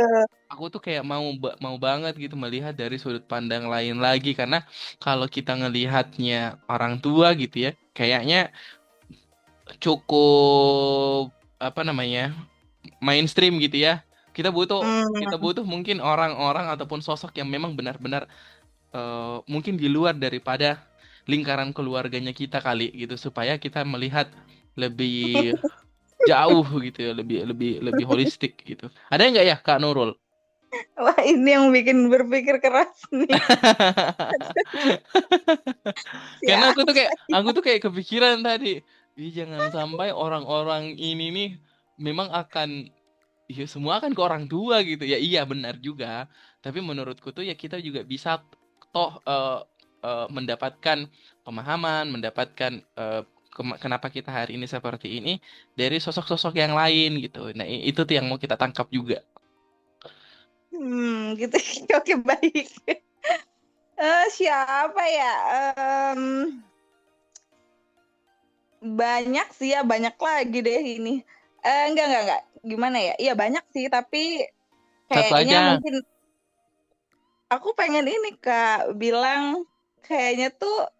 aku tuh kayak mau banget gitu melihat dari sudut pandang lain lagi karena kalau kita ngelihatnya orang tua gitu ya, kayaknya cukup apa namanya mainstream gitu ya. Kita Hmm, butuh mungkin orang-orang ataupun sosok yang memang benar-benar mungkin di luar daripada lingkaran keluarganya kita kali gitu supaya kita melihat lebih jauh gitu ya, lebih lebih lebih holistik gitu. Ada nggak ya Kak Nurul? wah ini yang bikin berpikir keras nih. Karena Siap. aku tuh kayak kepikiran tadi, ih jangan sampai orang-orang ini nih memang akan ya semua akan ke orang tua gitu. Ya iya benar juga. Tapi menurutku tuh ya kita juga bisa toh mendapatkan pemahaman, mendapatkan kenapa kita hari ini seperti ini dari sosok-sosok yang lain gitu. Nah, itu tuh yang mau kita tangkap juga. Gitu. Oke, baik. Siapa ya? Em, Banyak sih ya, banyak lagi deh ini. Enggak. Gimana ya? Iya banyak sih, tapi Satu kayaknya aja. mungkin aku pengen ini Kak bilang kayaknya tuh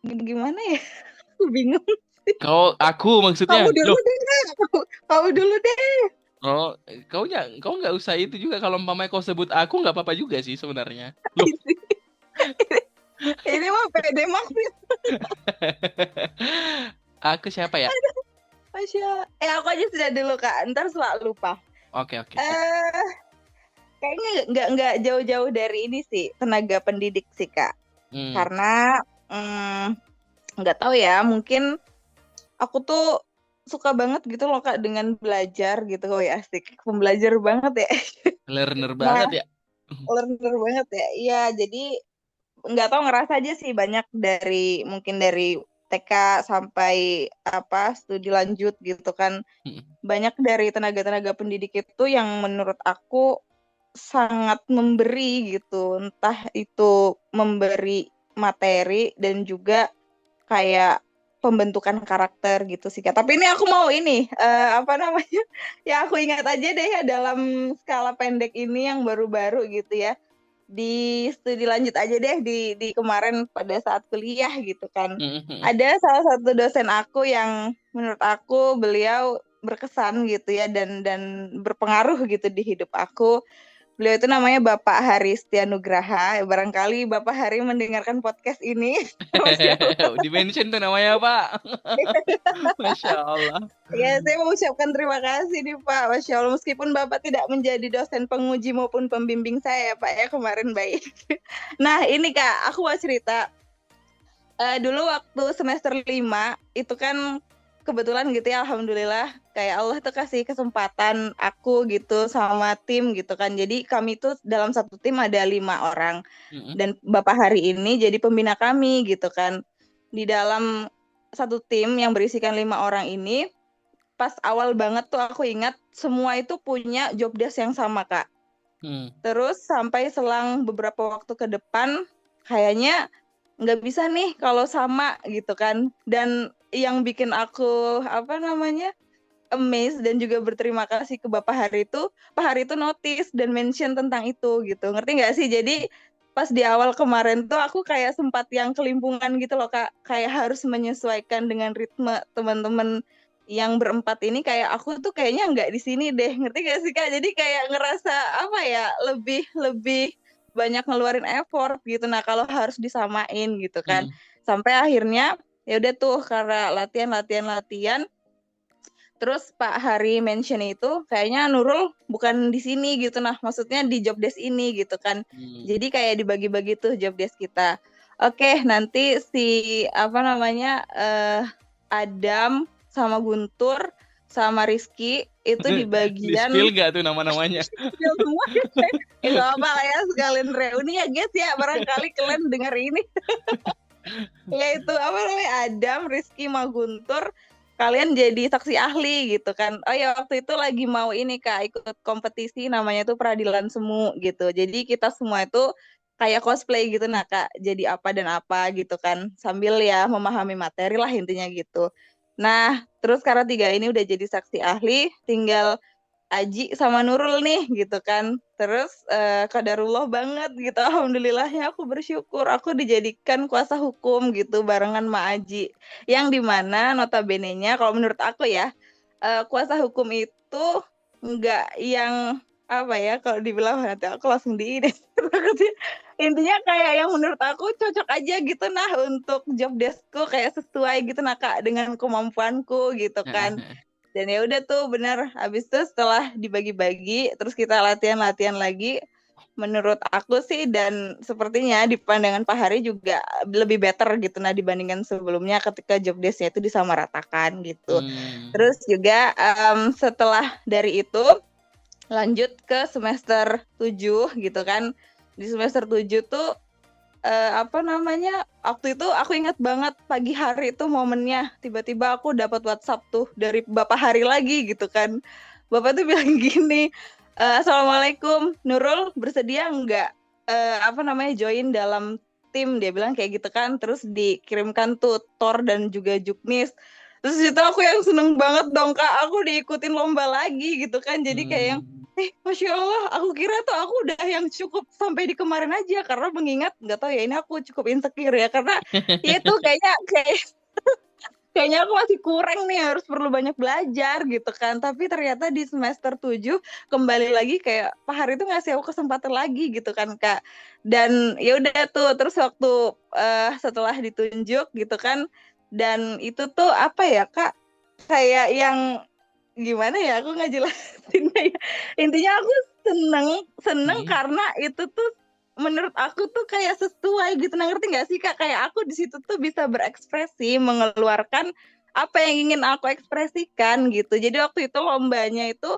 gimana ya? Aku bingung. Aku maksudnya. Kamu dulu Loh, deh. Kamu dulu deh. oh, kau nggak usah itu juga kalau umpamanya kau sebut aku nggak apa-apa juga sih sebenarnya. Loh. Ini mah pede maksud. Aku siapa ya? Masya. Aku aja sudah dulu Kak. Ntar selalu lupa. Oke, oke, siap. Eh, Kayaknya nggak jauh-jauh dari ini sih, tenaga pendidik sih Kak. Hmm. Karena nggak tahu ya, mungkin aku tuh suka banget gitu loh Kak dengan belajar gitu. Oh ya asik, pembelajar banget ya. Learner Nah, banget ya. learner banget ya. Iya, jadi nggak tahu, ngerasa aja sih banyak dari mungkin dari TK sampai apa studi lanjut gitu kan. Hmm. Banyak dari tenaga-tenaga pendidik itu yang menurut aku sangat memberi gitu. Entah itu memberi materi dan juga kayak pembentukan karakter gitu sih Kak. Tapi ini aku mau ini apa namanya? Ya aku ingat aja deh ya dalam skala pendek ini yang baru-baru gitu ya. Di studi lanjut aja deh di kemarin pada saat kuliah gitu kan. Hmm, hmm, hmm. Ada salah satu dosen aku yang menurut aku beliau berkesan gitu ya dan berpengaruh gitu di hidup aku. Beliau itu namanya Bapak Hari Setianugraha. Barangkali Bapak Hari mendengarkan podcast ini. Masya Allah. Dimention tuh namanya Pak. Masya Allah. Ya, saya mengucapkan terima kasih nih Pak. Masya Allah, meskipun Bapak tidak menjadi dosen penguji maupun pembimbing saya ya Pak ya kemarin baik. Nah ini Kak, aku mau cerita. Dulu waktu semester 5 itu kan kebetulan gitu ya, Alhamdulillah. Kayak Allah tuh kasih kesempatan aku gitu sama tim gitu kan. Jadi kami tuh dalam satu tim ada 5 orang. Hmm, Dan Bapak hari ini jadi pembina kami gitu kan. Di dalam satu tim yang berisikan 5 orang ini, pas awal banget tuh aku ingat semua itu punya job desk yang sama Kak. Hmm. Terus sampai selang beberapa waktu ke depan, kayaknya nggak bisa nih kalau sama gitu kan. Dan yang bikin aku apa namanya amazed dan juga berterima kasih ke Bapak Hari itu, Pak Hari itu notice dan mention tentang itu gitu. Ngerti nggak sih? Jadi pas di awal kemarin tuh aku kayak sempat yang kelimpungan gitu loh Kak. Kayak harus menyesuaikan dengan ritme teman-teman yang berempat ini, kayak aku tuh kayaknya nggak di sini deh. Ngerti gak sih Kak? Jadi kayak ngerasa apa ya, lebih lebih banyak ngeluarin effort gitu. Nah, kalau harus disamain gitu kan. Hmm. Sampai akhirnya ya udah tuh karena latihan latihan latihan. Terus Pak Hari mention itu kayaknya Nurul bukan di sini gitu. Nah, maksudnya di job desk ini gitu kan. Hmm. Jadi kayak dibagi-bagi tuh job desk kita. Oke, nanti si apa namanya Adam sama Guntur sama Rizky itu di Di spill bagian gak tuh nama-namanya? skill semua. Ya nggak apa lah ya, sekalian reuni ya guys ya, barangkali kalian dengar ini. Ya itu apa namanya Adam, Rizky, Maguntur, kalian jadi saksi ahli gitu kan. Oh ya waktu itu lagi mau ini Kak ikut kompetisi namanya tuh Peradilan Semu gitu. Jadi kita semua itu kayak cosplay gitu nah Kak, jadi apa dan apa gitu kan. Sambil ya memahami materi lah intinya gitu. Nah, terus karena tiga ini udah jadi saksi ahli, tinggal Aji sama Nurul nih gitu kan. Terus kadarullah banget gitu. Alhamdulillahnya aku bersyukur aku dijadikan kuasa hukum gitu barengan Ma Aji. Yang dimana notabene-nya kalau menurut aku ya kuasa hukum itu nggak yang apa ya kalau dibilang nanti aku langsung di intinya kayak yang menurut aku cocok aja gitu nah untuk job deskku kayak sesuai gitu nah Kak dengan kemampuanku gitu kan. Dan ya udah tuh bener habis itu setelah dibagi-bagi terus kita latihan-latihan lagi, menurut aku sih dan sepertinya di pandangan Pak Hari juga lebih better gitu nah dibandingkan sebelumnya ketika job desk-nya itu disamaratakan gitu. Hmm. Terus juga setelah dari itu lanjut ke semester 7 gitu kan. Di semester 7 tuh apa namanya waktu itu aku ingat banget pagi hari itu momennya tiba-tiba aku dapat WhatsApp tuh dari Bapak Hari lagi gitu kan. Bapak tuh bilang gini, Assalamualaikum Nurul bersedia nggak apa namanya join dalam tim, dia bilang kayak gitu kan. Terus dikirimkan tuh Thor dan juga Juknis. Terus itu aku yang seneng banget dong Kak, aku diikutin lomba lagi gitu kan. Jadi kayak yang Hmm. Masya Allah, aku kira tuh aku udah yang cukup sampai di kemarin aja karena mengingat nggak tahu ya ini aku cukup insecure ya karena ya itu kayaknya aku masih kurang nih harus perlu banyak belajar gitu kan. Tapi ternyata di semester 7 kembali lagi kayak Pak Hari itu ngasih aku kesempatan lagi gitu kan Kak. Dan ya udah tuh terus waktu setelah ditunjuk gitu kan dan itu tuh apa ya Kak kayak yang gimana ya aku nggak jelasinnya ya. Intinya aku seneng seneng Hmm. karena itu tuh menurut aku tuh kayak sesuai gitu nah ngerti nggak sih Kak kayak aku di situ tuh bisa berekspresi mengeluarkan apa yang ingin aku ekspresikan gitu jadi waktu itu lombanya itu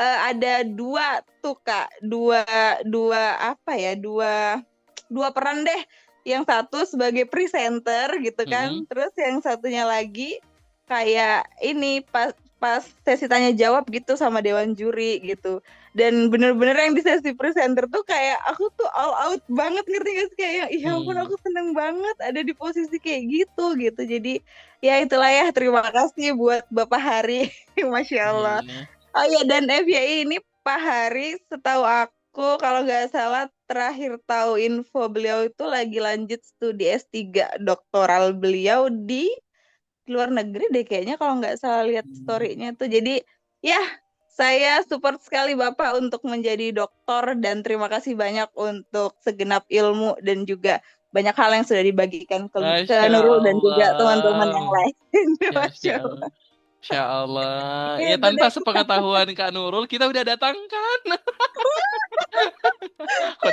ada dua tuh Kak dua dua apa ya dua dua peran deh yang satu sebagai presenter gitu Hmm. kan terus yang satunya lagi kayak ini pas sesi tanya jawab gitu sama dewan juri gitu dan bener-bener yang di sesi presenter tuh kayak aku tuh all out banget ngerti gak sih kayak ya ampun Hmm. aku seneng banget ada di posisi kayak gitu jadi ya itulah ya terima kasih buat Bapak Hari Masya Allah. Iya. Oh ya dan FYI ini Pak Hari setahu aku kalau nggak salah terakhir tahu info beliau itu lagi lanjut studi S3 doktoral beliau di luar negeri deh kayaknya kalau nggak salah lihat Hmm. story-nya tuh. Jadi ya saya support sekali Bapak untuk menjadi doktor dan terima kasih banyak untuk segenap ilmu dan juga banyak hal yang sudah dibagikan ke Masya Nurul dan juga teman-teman yang Allah. lain. Masya Masya Allah. Allah. Masya Allah. Ya Itu tanpa deh sepengetahuan Kak Nurul kita udah datangkan. Kok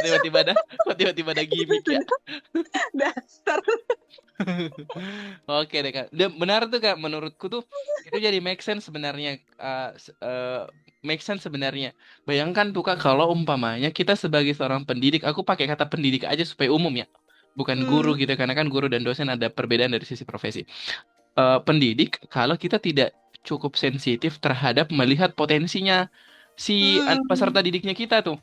tiba-tiba ada gimmick ya? dasar. Oke deh Kak. Dan benar tuh Kak, menurutku tuh itu jadi make sense sebenarnya. Make sense sebenarnya. Bayangkan tuh Kak kalau umpamanya kita sebagai seorang pendidik, aku pakai kata pendidik aja supaya umum ya. Bukan guru Hmm. gitu karena kan guru dan dosen ada perbedaan dari sisi profesi. Pendidik kalau kita tidak cukup sensitif terhadap melihat potensinya si Hmm. peserta didiknya kita tuh.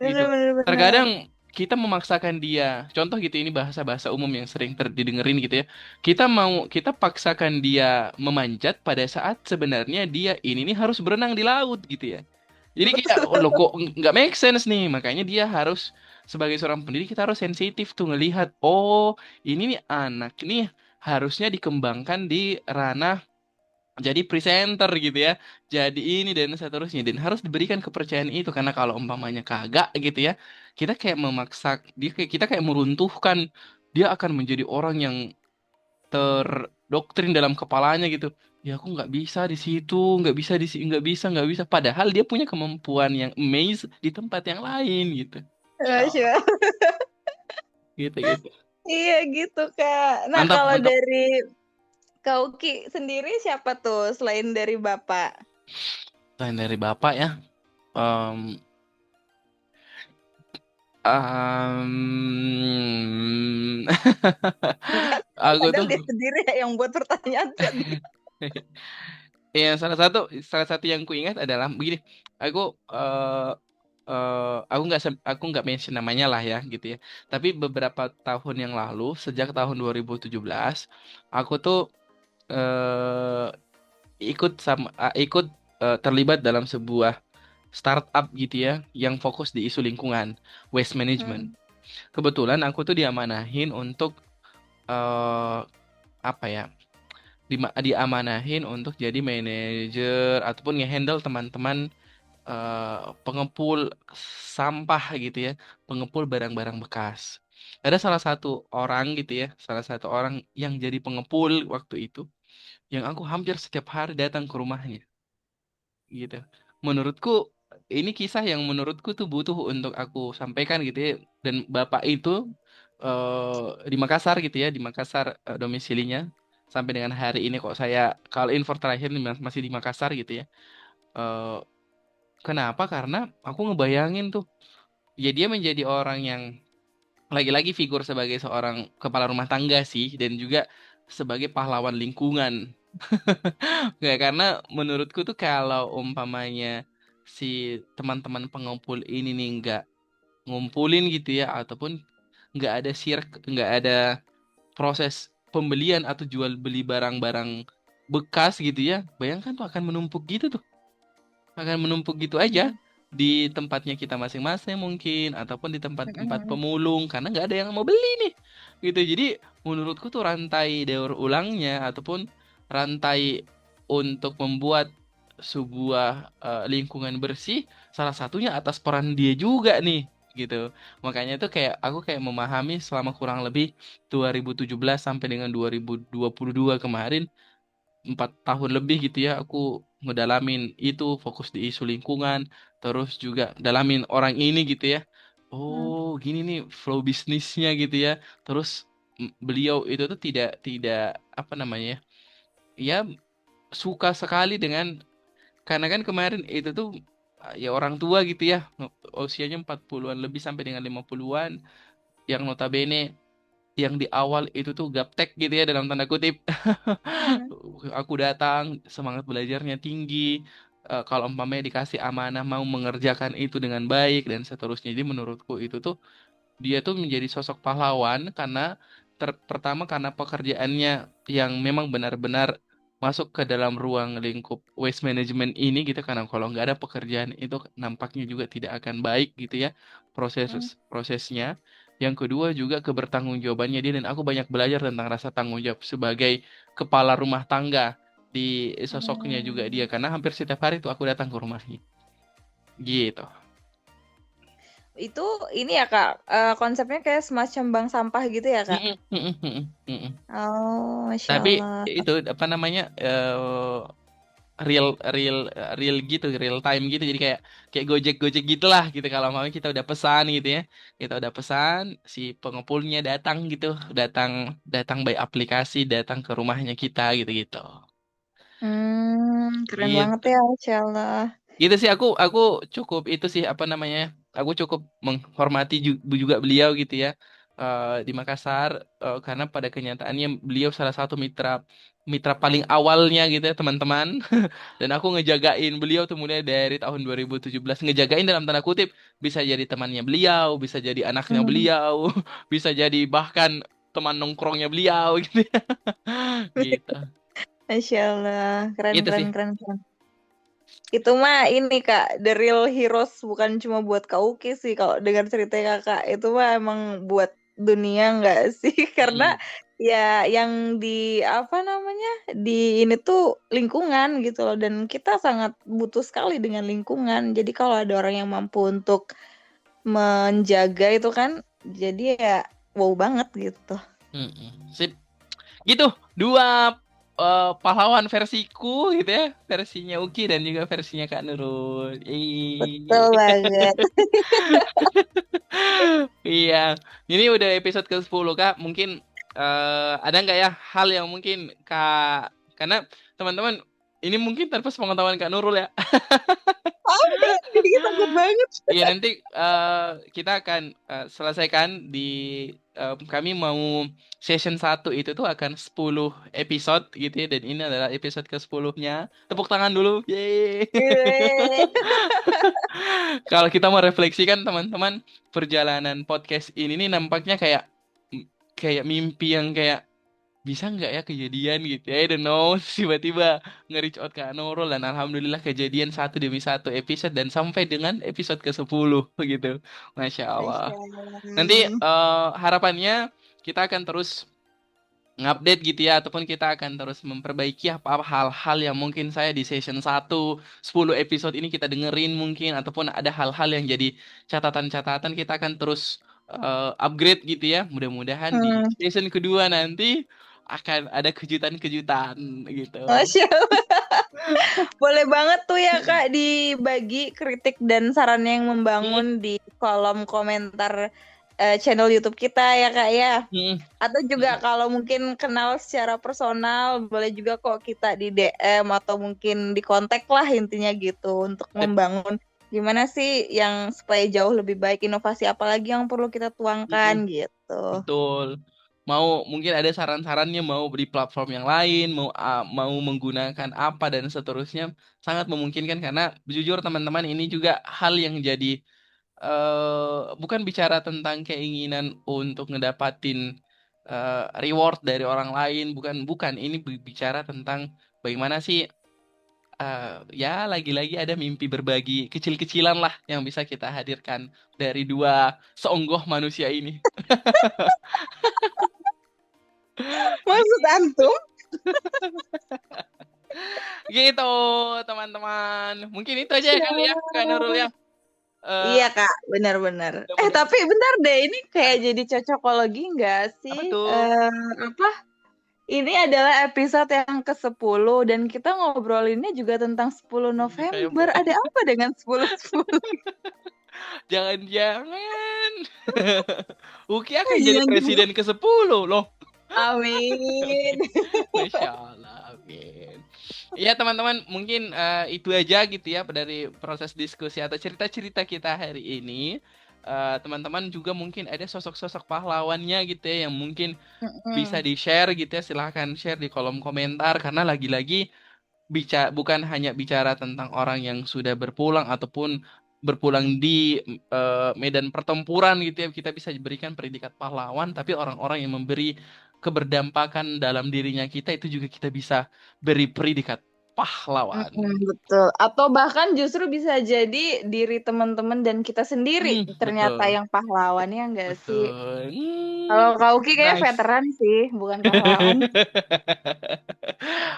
gitu. Bener bener bener. Terkadang kita memaksakan dia. Contoh gitu, ini bahasa-bahasa umum yang sering didengerin gitu ya. Kita paksakan dia memanjat pada saat sebenarnya dia ini nih harus berenang di laut gitu ya. Jadi kayak, oh lo kok nggak make sense nih. Makanya dia harus, sebagai seorang pendidik kita harus sensitif tuh ngelihat, oh ini nih anak nih harusnya dikembangkan di ranah jadi presenter gitu ya, jadi ini dan seterusnya, dan harus diberikan kepercayaan itu. Karena kalau umpamanya kagak gitu ya, kita kayak meruntuhkan dia akan menjadi orang yang terdoktrin dalam kepalanya gitu. Ya aku nggak bisa di situ, nggak bisa di sini, nggak bisa, padahal dia punya kemampuan yang amaze di tempat yang lain gitu. Insya Masya. gitu gitu. Iya gitu Kak. Nah Mantap kalau mantap. dari Kak Uki sendiri siapa tuh selain dari Bapak? Selain dari bapak ya, em, Um, Kan aku padahal tuh dia sendiri yang buat pertanyaan tadi. ya salah satu yang ku ingat adalah begini. Aku eh aku nggak mention namanya lah ya gitu ya. Tapi beberapa tahun yang lalu, sejak tahun 2017, aku tuh eh terlibat dalam sebuah startup gitu ya, yang fokus di isu lingkungan, waste management. Hmm. Kebetulan aku tuh diamanahin untuk eh apa ya, diamanahin untuk jadi manajer ataupun ngehandle teman-teman pengepul sampah gitu ya, pengepul barang-barang bekas. Ada salah satu orang yang jadi pengepul waktu itu, yang aku hampir setiap hari datang ke rumahnya gitu. Menurutku ini kisah yang menurutku tuh butuh untuk aku sampaikan gitu ya. Dan bapak itu di Makassar gitu ya, di Makassar domisilinya. Sampai dengan hari ini kok saya, kalau info terakhir nih, masih di Makassar gitu ya. Eh, Kenapa? Karena aku ngebayangin tuh, ya dia menjadi orang yang lagi-lagi figur sebagai seorang kepala rumah tangga sih, dan juga sebagai pahlawan lingkungan. Nggak, karena menurutku tuh kalau umpamanya si teman-teman pengumpul ini nih nggak ngumpulin gitu ya, ataupun nggak ada proses pembelian atau jual beli barang-barang bekas gitu ya, bayangkan tuh akan menumpuk gitu tuh, akan menumpuk gitu aja di tempatnya kita masing-masing mungkin, ataupun di tempat-tempat Mm-mm. pemulung, karena nggak ada yang mau beli nih gitu. Jadi menurutku tuh rantai daur ulangnya ataupun rantai untuk membuat sebuah lingkungan bersih, salah satunya atas peran dia juga nih gitu. Makanya tuh kayak aku kayak memahami selama kurang lebih 2017 sampai dengan 2022 kemarin, 4 tahun lebih gitu ya, aku ngedalamin itu, fokus di isu lingkungan, terus juga dalamin orang ini gitu ya. Mm. Oh gini nih flow bisnisnya gitu ya. Terus beliau itu tuh tidak tidak apa namanya ya, suka sekali dengan, karena kan kemarin itu tuh ya orang tua gitu ya, usianya 40-an lebih sampai dengan 50-an, yang notabene yang di awal itu tuh gaptek gitu ya, dalam tanda kutip. Mm. Aku datang semangat belajarnya tinggi. Kalau umpamanya dikasih amanah mau mengerjakan itu dengan baik dan seterusnya. Jadi menurutku itu tuh dia tuh menjadi sosok pahlawan karena pertama karena pekerjaannya yang memang benar-benar masuk ke dalam ruang lingkup waste management ini gitu. Karena kalau nggak ada pekerjaan itu nampaknya juga tidak akan baik gitu ya, Mm. prosesnya. Yang kedua juga kebertanggungjawabannya dia, dan aku banyak belajar tentang rasa tanggung jawab sebagai kepala rumah tangga di sosoknya juga dia, Mm. karena hampir setiap hari tuh aku datang ke rumahnya gitu. Itu ini ya Kak, konsepnya kayak semacam bank sampah gitu ya Kak? Mm-mm, mm-mm, mm-mm, mm-mm. Oh, Masya Tapi Allah. itu apa namanya, real real real gitu, real time gitu. Jadi kayak kayak Gojek Gojek gitulah gitu. Kalau mau kita udah pesan gitu ya, kita udah pesan, si pengepulnya datang gitu, datang datang by aplikasi, datang ke rumahnya kita gitu gitu. Keren banget Gitu. ya, Masya Allah. Gitu sih, aku cukup itu sih apa namanya, aku cukup menghormati juga beliau gitu ya. di Makassar, karena pada kenyataannya beliau salah satu mitra mitra paling awalnya gitu ya teman-teman. Dan aku ngejagain beliau tuh mulai dari tahun 2017, ngejagain dalam tanda kutip, bisa jadi temannya beliau, bisa jadi anaknya Hmm. beliau, bisa jadi bahkan teman nongkrongnya beliau gitu ya. Gitu. Masya Allah, keren Itu keren sih. keren keren. Itu mah ini Kak, the real heroes bukan cuma buat Kak Uki sih. Kalau dengar cerita Kakak, itu mah emang buat dunia nggak sih? Karena Mm-mm. ya yang di apa namanya di ini tuh lingkungan gitu loh. Dan kita sangat butuh sekali dengan lingkungan. Jadi kalau ada orang yang mampu untuk menjaga itu kan, jadi ya wow banget gitu. Mm-mm. Sip. Gitu, dua pahlawan versiku gitu ya, versinya Uki dan juga versinya Kak Nurul. Betul Ih. banget. Iya, ini udah episode ke-10 Kak. Mungkin ada nggak ya hal yang mungkin Kak, karena teman-teman ini mungkin tanpa sepengetahuan Kak Nurul ya. Amin, jadi takut banget. Iya nanti kita akan selesaikan di kami mau season 1 itu tuh akan 10 episode gitu ya, dan ini adalah episode ke-10-nya. Tepuk tangan dulu. Yeay. Yeay. Kalau kita mau refleksikan teman-teman, perjalanan podcast ini nih nampaknya kayak kayak mimpi yang kayak bisa nggak ya kejadian gitu ya, I don't know. Tiba-tiba nge-reach out ke Nurul dan alhamdulillah kejadian satu demi satu episode dan sampai dengan episode ke-10 gitu. Masya Allah. Masya Nanti Allah. harapannya kita akan terus ngupdate gitu ya, ataupun kita akan terus memperbaiki apa hal-hal yang mungkin saya di season 10 episode ini kita dengerin mungkin, ataupun ada hal-hal yang jadi catatan-catatan, kita akan terus upgrade gitu ya. Mudah-mudahan di Hmm, season kedua nanti akan ada kejutan-kejutan gitu. Masya Allah. Boleh banget tuh ya Kak dibagi kritik dan saran yang Hmm, membangun di kolom komentar channel YouTube kita ya Kak ya. hmm, Atau juga hmm. kalau mungkin kenal secara personal, boleh juga kok kita di DM atau mungkin di kontak lah intinya gitu untuk Sip. membangun gimana sih yang supaya jauh lebih baik, inovasi apa lagi yang perlu kita tuangkan Hmm. gitu. Betul. Mau mungkin ada saran-sarannya mau di platform yang lain, mau menggunakan apa dan seterusnya, sangat memungkinkan karena jujur teman-teman ini juga hal yang jadi bukan bicara tentang keinginan untuk ngedapatin reward dari orang lain, bukan bukan ini bicara tentang bagaimana sih eh, ya lagi-lagi ada mimpi berbagi kecil-kecilan lah yang bisa kita hadirkan dari dua seonggoh manusia ini. Maksud antum? Gitu, teman-teman. Mungkin itu aja ya kali ya, Kak Nurul Siap. ya. Eh, Iya Kak, benar-benar. mudah-mudahan. Tapi bentar deh, ini kayak jadi cocokologi nggak sih? Apa tuh? Apa? Ini adalah episode yang ke-10 dan kita ngobrolinnya juga tentang 10 November. November. Ada apa dengan 10-10? Jangan-jangan. Uki akan jadi Iya, presiden ke-10 loh. amin. Masya Allah, amin. Ya teman-teman, mungkin itu aja gitu ya dari proses diskusi atau cerita-cerita kita hari ini. Teman-teman juga mungkin ada sosok-sosok pahlawannya gitu ya yang mungkin bisa Mm-mm. di-share gitu ya. Silahkan share di kolom komentar karena lagi-lagi bukan hanya bicara tentang orang yang sudah berpulang ataupun berpulang di medan pertempuran gitu ya, kita bisa berikan predikat pahlawan, tapi orang-orang yang memberi keberdampakan dalam dirinya kita itu juga kita bisa beri predikat pahlawan. Mm-mm, betul. Atau bahkan justru bisa jadi diri teman-teman dan kita sendiri ternyata Betul, yang pahlawannya enggak sih? betul. Kalau Kauki kayak Nice. veteran sih, bukan pahlawan.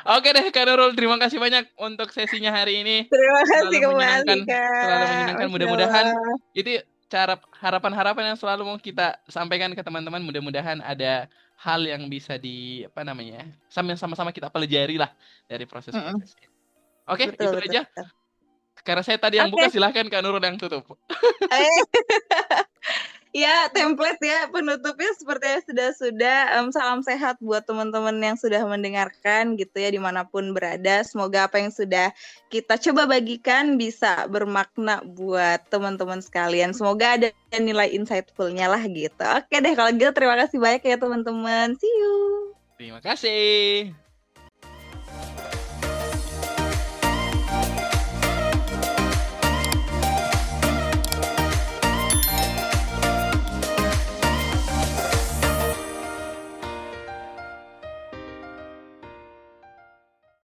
Oke deh Kak Nurul, terima kasih banyak untuk sesinya hari ini. Terima Selalu kasih kembali, menyenangkan, selalu Kak. menyenangkan. Masya Mudah-mudahan Allah. itu cara harapan-harapan yang selalu mau kita sampaikan ke teman-teman. Mudah-mudahan ada hal yang bisa di apa namanya, sama-sama kita pelajari lah dari proses Mm-mm. podcast ini. Oke, Betul, itu betul, aja. betul. Karena saya tadi yang buka, Oke. silahkan Kak Nurul yang tutup. Eh, Ya, template ya penutupnya seperti sudah. Salam sehat buat teman-teman yang sudah mendengarkan gitu ya dimanapun berada. Semoga apa yang sudah kita coba bagikan bisa bermakna buat teman-teman sekalian. Semoga ada nilai insightful-nya lah gitu. Oke deh kalau gitu terima kasih banyak ya teman-teman. See you. Terima kasih.